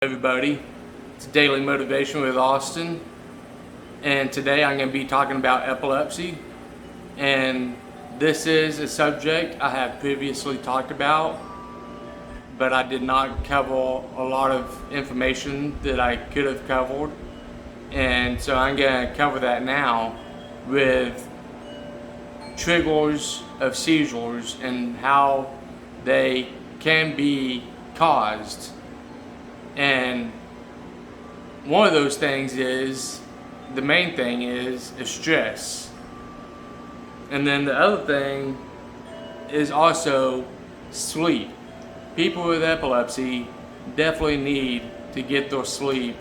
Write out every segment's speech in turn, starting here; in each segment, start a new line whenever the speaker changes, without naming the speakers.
Everybody, it's Daily Motivation with Austin, and today I'm going to be talking about epilepsy. And this is a subject I have previously talked about, but I did not cover a lot of information that I could have covered, and so I'm going to cover that now with triggers of seizures and how they can be caused. And one of those things is, the main thing is stress. And then the other thing is also sleep. People with epilepsy definitely need to get their sleep,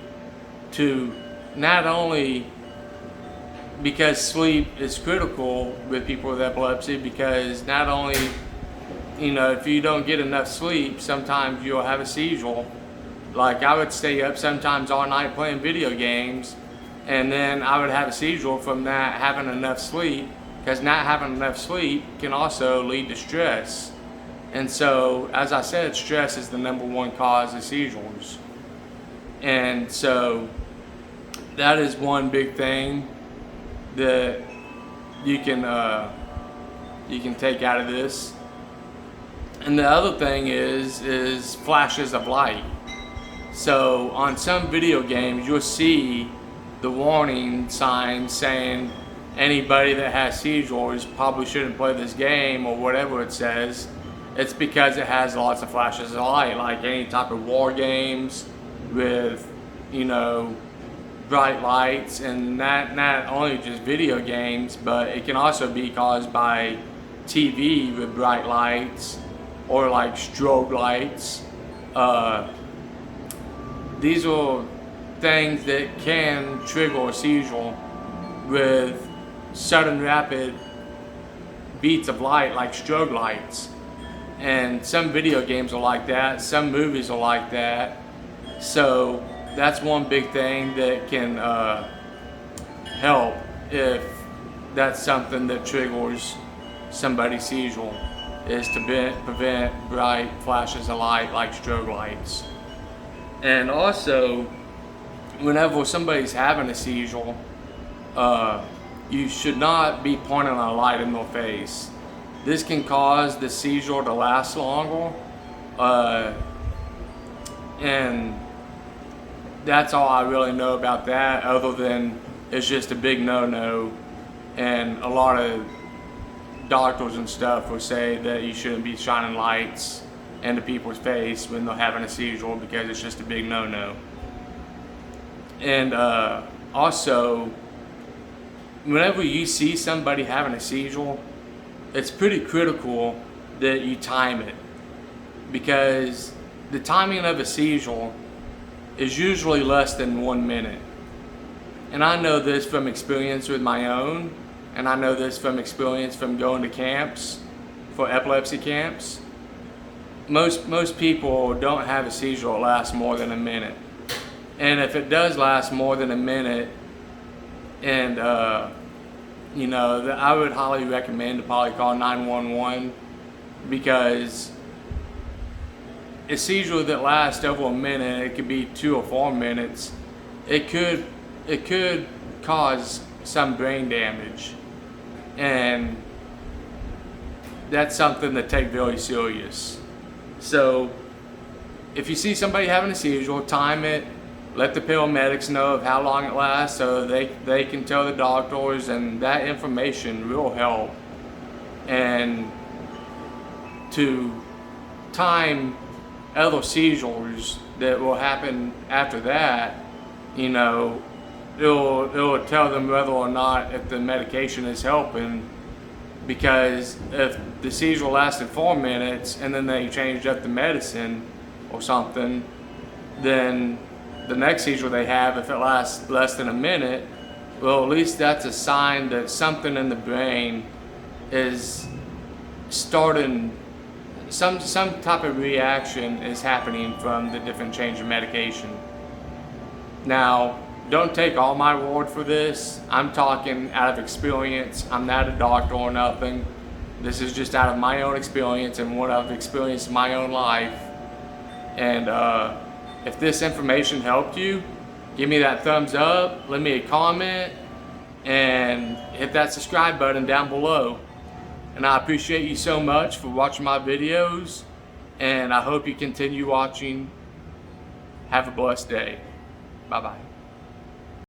to not only because sleep is critical with people with epilepsy, because not only, if you don't get enough sleep, sometimes you'll have a seizure. Like, I would stay up sometimes all night playing video games, and then I would have a seizure from not having enough sleep, because not having enough sleep can also lead to stress. And so, as I said, stress is the #1 cause of seizures. And so that is one big thing that you can take out of this. And the other thing is flashes of light. So on some video games, you'll see the warning signs saying anybody that has seizures probably shouldn't play this game, or whatever it says. It's because it has lots of flashes of light, like any type of war games with, bright lights. And not only just video games, but it can also be caused by TV with bright lights, or like strobe lights. These are things that can trigger a seizure with sudden rapid beats of light, like strobe lights. And some video games are like that, some movies are like that. So that's one big thing that can help if that's something that triggers somebody's seizure, is to prevent bright flashes of light like strobe lights. And also, whenever somebody's having a seizure, you should not be pointing a light in their face. This can cause the seizure to last longer, and that's all I really know about that, other than it's just a big no-no. And a lot of doctors and stuff will say that you shouldn't be shining lights into people's face when they're having a seizure, because it's just a big no-no. And also, whenever you see somebody having a seizure, it's pretty critical that you time it, because the timing of a seizure is usually less than 1 minute. And I know this from experience with my own, and I know this from experience from going to camps, for epilepsy camps. Most people don't have a seizure that lasts more than a minute. And if it does last more than a minute, and I would highly recommend to probably call 911, because a seizure that lasts over a minute, it could be 2 or 4 minutes, it could cause some brain damage, and that's something to take very serious. So if you see somebody having a seizure, time it, let the paramedics know of how long it lasts, so they can tell the doctors, and that information will help. And to time other seizures that will happen after that, it'll tell them whether or not if the medication is helping. Because if the seizure lasted 4 minutes and then they changed up the medicine or something, then the next seizure they have, if it lasts less than a minute, well, at least that's a sign that something in the brain is starting, some type of reaction is happening from the different change of medication. Now, don't take all my word for this. I'm talking out of experience. I'm not a doctor or nothing. This is just out of my own experience and what I've experienced in my own life. And If this information helped you, give me that thumbs up, leave me a comment, and hit that subscribe button down below. And I appreciate you so much for watching my videos, and I hope you continue watching. Have a blessed day. Bye-bye.